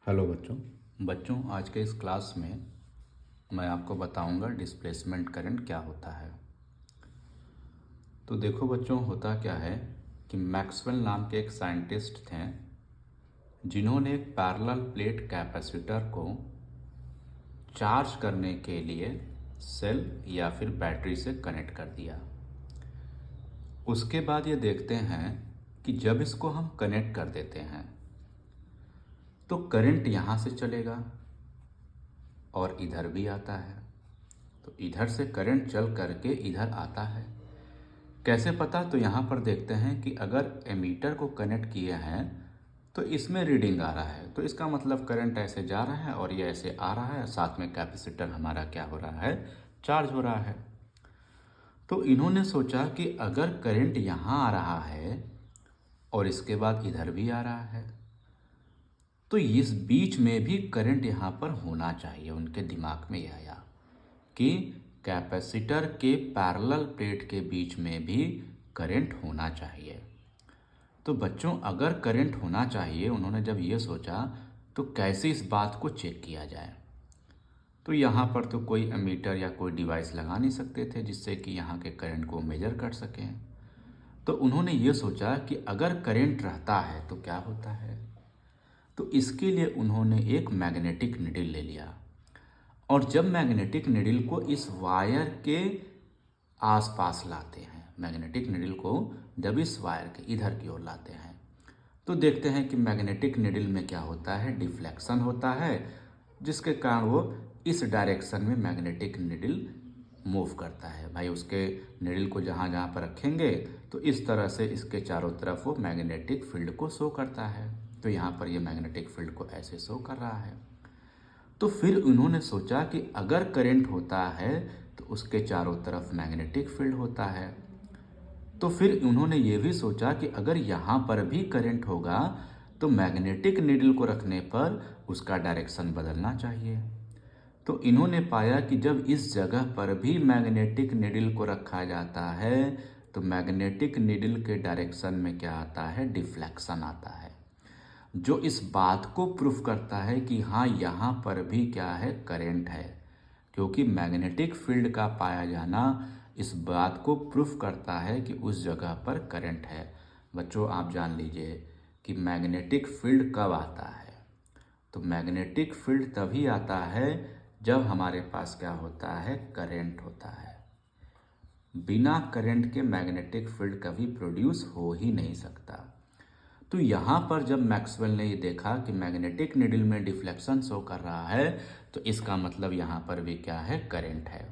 Hello बच्चों आज के इस क्लास में मैं आपको बताऊंगा डिस्प्लेसमेंट करंट क्या होता है। तो देखो बच्चों, होता क्या है कि मैक्सवेल नाम के एक साइंटिस्ट थे जिन्होंने एक पैरेलल प्लेट कैपेसिटर को चार्ज करने के लिए सेल या फिर बैटरी से कनेक्ट कर दिया। उसके बाद ये देखते हैं कि जब इसको हम कनेक्ट कर देते हैं तो करंट यहाँ से चलेगा और इधर भी आता है। तो इधर से करंट चल करके इधर आता है। कैसे पता? तो यहाँ पर देखते हैं कि अगर एमीटर को कनेक्ट किए हैं तो इसमें रीडिंग आ रहा है, तो इसका मतलब करंट ऐसे जा रहा है और ये ऐसे आ रहा है, साथ में कैपेसिटर हमारा क्या हो रहा है, चार्ज हो रहा है। तो इन्होंने सोचा कि अगर करंट यहाँ आ रहा है और इसके बाद इधर भी आ रहा है तो इस बीच में भी करंट यहाँ पर होना चाहिए। उनके दिमाग में यह आया कि कैपेसिटर के पैरेलल प्लेट के बीच में भी करंट होना चाहिए। तो बच्चों, अगर करंट होना चाहिए, उन्होंने जब ये सोचा तो कैसे इस बात को चेक किया जाए। तो यहाँ पर तो कोई एमीटर या कोई डिवाइस लगा नहीं सकते थे जिससे कि यहाँ के करंट को मेजर कर सकें। तो उन्होंने ये सोचा कि अगर करंट रहता है तो क्या होता है। तो इसके लिए उन्होंने एक मैग्नेटिक नीडल ले लिया और जब मैग्नेटिक नीडल को इस वायर के आसपास लाते हैं, मैग्नेटिक नीडल को जब इस वायर के इधर की ओर लाते हैं तो देखते हैं कि मैग्नेटिक नीडल में क्या होता है, डिफ्लेक्शन होता है, जिसके कारण वो इस डायरेक्शन में मैग्नेटिक नीडल मूव करता है। भाई उसके नीडल को जहाँ जहाँ पर रखेंगे तो इस तरह से इसके चारों तरफ वो मैग्नेटिक फील्ड को शो करता है। तो यहाँ पर ये मैग्नेटिक फील्ड को ऐसे शो कर रहा है। तो फिर उन्होंने सोचा कि अगर करंट होता है तो उसके चारों तरफ मैग्नेटिक फील्ड होता है। तो फिर उन्होंने ये भी सोचा कि अगर यहाँ पर भी करंट होगा तो मैग्नेटिक नीडल को रखने पर उसका डायरेक्शन बदलना चाहिए। तो इन्होंने पाया कि जब इस जगह पर भी मैग्नेटिक नीडल को रखा जाता है तो मैग्नेटिक नीडल के डायरेक्शन में क्या आता है, डिफ्लेक्शन आता है, जो इस बात को प्रूफ करता है कि हाँ, यहाँ पर भी क्या है, करंट है। क्योंकि मैग्नेटिक फील्ड का पाया जाना इस बात को प्रूफ करता है कि उस जगह पर करंट है। बच्चों, आप जान लीजिए कि मैग्नेटिक फील्ड कब आता है। तो मैग्नेटिक फील्ड तभी आता है जब हमारे पास क्या होता है, करंट होता है। बिना करंट के मैग्नेटिक फील्ड कभी प्रोड्यूस हो ही नहीं सकता। तो यहाँ पर जब मैक्सवेल ने ये देखा कि मैग्नेटिक नीडल में डिफ्लेक्शन शो कर रहा है तो इसका मतलब यहाँ पर भी क्या है, करंट है।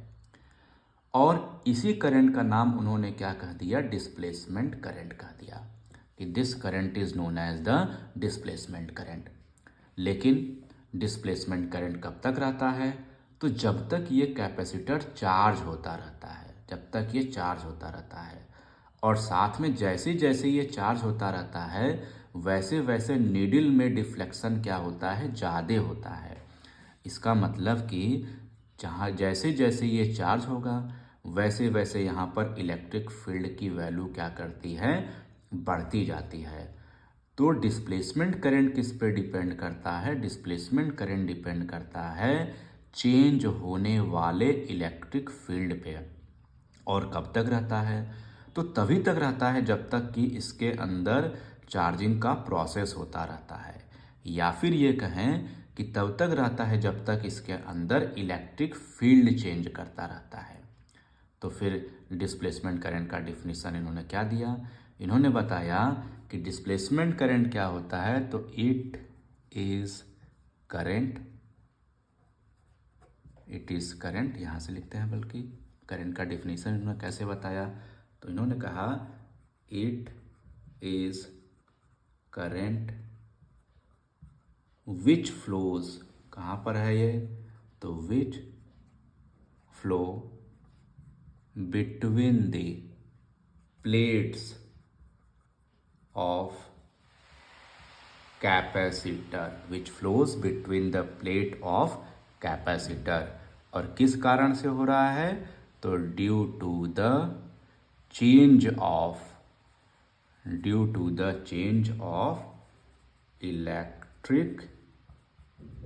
और इसी करंट का नाम उन्होंने क्या कह दिया, डिस्प्लेसमेंट करंट कह दिया कि this current is known as the displacement current. लेकिन डिस्प्लेसमेंट करंट कब तक रहता है? तो जब तक ये कैपेसिटर चार्ज होता रहता है, जब तक ये चार्ज होता रहता है। और साथ में जैसे जैसे ये चार्ज होता रहता है वैसे वैसे नीडल में डिफ्लेक्शन क्या होता है, ज़्यादा होता है। इसका मतलब कि जहाँ जैसे जैसे ये चार्ज होगा वैसे वैसे यहाँ पर इलेक्ट्रिक फील्ड की वैल्यू क्या करती है, बढ़ती जाती है। तो डिस्प्लेसमेंट करंट किस पे डिपेंड करता है? डिस्प्लेसमेंट करंट डिपेंड करता है चेंज होने वाले इलेक्ट्रिक फील्ड पे। और कब तक रहता है? तो तभी तक रहता है जब तक कि इसके अंदर चार्जिंग का प्रोसेस होता रहता है, या फिर ये कहें कि तब तक रहता है जब तक इसके अंदर इलेक्ट्रिक फील्ड चेंज करता रहता है। तो फिर डिस्प्लेसमेंट करंट का डिफिनीशन इन्होंने क्या दिया? इन्होंने बताया कि डिस्प्लेसमेंट करंट क्या होता है, तो it is current, it is current, यहाँ से लिखते हैं, बल्कि करंट का डिफिनीशन इन्होंने कैसे बताया? तो इन्होंने कहा it is current which flows, कहाँ पर है ये, तो which flow between the plates of capacitor, which flows between the plate of capacitor. और किस कारण से हो रहा है? तो due to the change of, due to the change of electric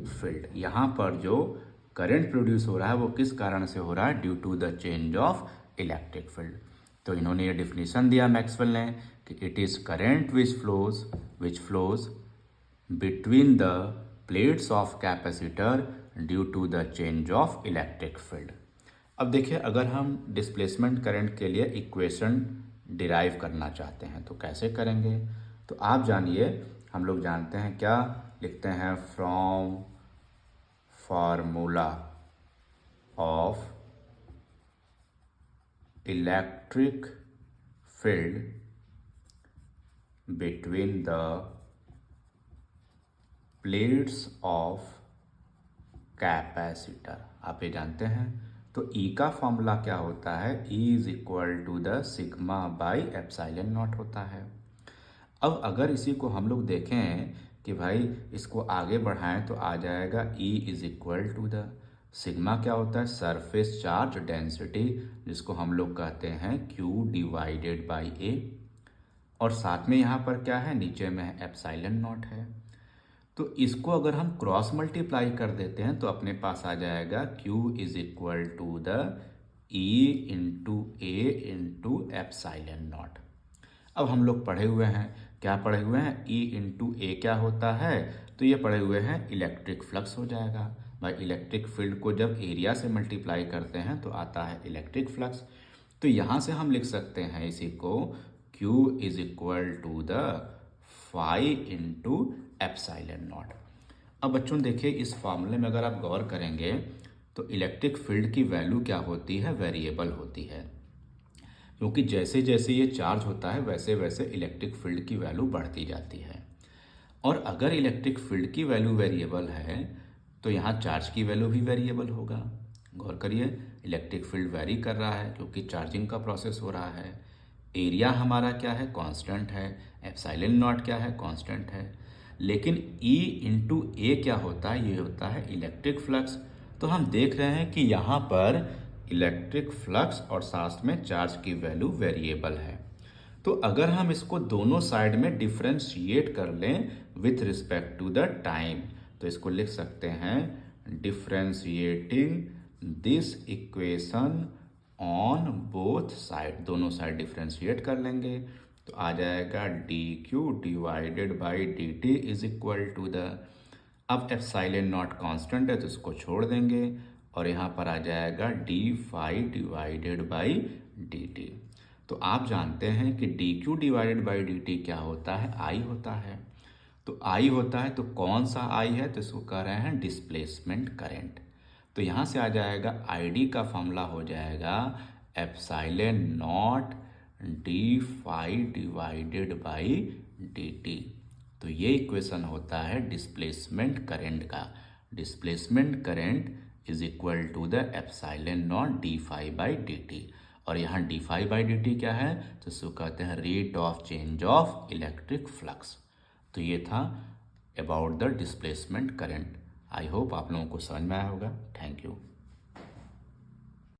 field. यहाँ पर जो करंट प्रोड्यूस हो रहा है वो किस कारण से हो रहा है? Due to the change of electric field. तो इन्होंने ये डिफिनीशन दिया मैक्सवेल ने कि it is current which flows between the plates of capacitor due to the change of electric field. अब देखिए, अगर हम डिस्प्लेसमेंट करंट के लिए इक्वेशन डिराइव करना चाहते हैं तो कैसे करेंगे? तो आप जानिए, हम लोग जानते हैं क्या लिखते हैं? From formula of electric field between the plates of capacitor. आप ये जानते हैं। तो ई का फॉर्मूला क्या होता है? E is equal to the sigma by epsilon not होता है। अब अगर इसी को हम लोग देखें कि भाई इसको आगे बढ़ाएं तो आ जाएगा E is equal to the sigma क्या होता है? सरफेस चार्ज डेंसिटी, जिसको हम लोग कहते हैं क्यू डिवाइडेड बाई ए, और साथ में यहाँ पर क्या है? नीचे में एप्सिलॉन नॉट है। तो इसको अगर हम क्रॉस मल्टीप्लाई कर देते हैं तो अपने पास आ जाएगा Q is equal to the E into A into epsilon not. अब हम लोग पढ़े हुए हैं, क्या पढ़े हुए हैं? E इंटू ए क्या होता है? तो ये पढ़े हुए हैं इलेक्ट्रिक फ्लक्स हो जाएगा। भाई इलेक्ट्रिक फील्ड को जब एरिया से मल्टीप्लाई करते हैं तो आता है इलेक्ट्रिक फ्लक्स। तो यहाँ से हम लिख सकते हैं इसी को Q is equal to the phi into epsilon not. अब बच्चों देखिए, इस फॉर्मूले में अगर आप गौर करेंगे तो इलेक्ट्रिक फील्ड की वैल्यू क्या होती है? वेरिएबल होती है, क्योंकि जैसे जैसे ये चार्ज होता है वैसे वैसे इलेक्ट्रिक फील्ड की वैल्यू बढ़ती जाती है। और अगर इलेक्ट्रिक फील्ड की वैल्यू वेरिएबल है तो यहाँ चार्ज की वैल्यू भी वेरिएबल होगा। गौर करिए, इलेक्ट्रिक फील्ड वेरी कर रहा है क्योंकि चार्जिंग का प्रोसेस हो रहा है। एरिया हमारा क्या है? कांस्टेंट है। एप्सिलॉन नॉट क्या है? कांस्टेंट है। लेकिन E इंटू ए क्या होता है? ये होता है इलेक्ट्रिक फ्लक्स। तो हम देख रहे हैं कि यहाँ पर इलेक्ट्रिक फ्लक्स और साथ में चार्ज की वैल्यू वेरिएबल है। तो अगर हम इसको दोनों साइड में डिफ्रेंशिएट कर लें with respect to the time तो इसको लिख सकते हैं differentiating this equation on both side. दोनों साइड डिफ्रेंशिएट कर लेंगे तो आ जाएगा d Q divided by d t is equal to the, अब एप्सिलॉन नॉट कांस्टेंट है तो इसको छोड़ देंगे और यहाँ पर आ जाएगा d phi divided by d t. तो आप जानते हैं कि d Q divided by d t क्या होता है? आई होता है। तो आई होता है तो कौन सा आई है? तो इसको कह रहे हैं डिस्प्लेसमेंट करंट। तो यहाँ से आ जाएगा आई डी का फॉर्मूला हो जाएगा epsilon not d phi divided by d t. तो ये इक्वेशन होता है डिस्प्लेसमेंट करंट का। Displacement current is equal to the epsilon not d phi by d t. और यहाँ d phi by d t क्या है? तो इसको कहते हैं rate of change of electric flux. तो ये था about the displacement current. I hope आप लोगों को समझ में आया होगा। Thank you.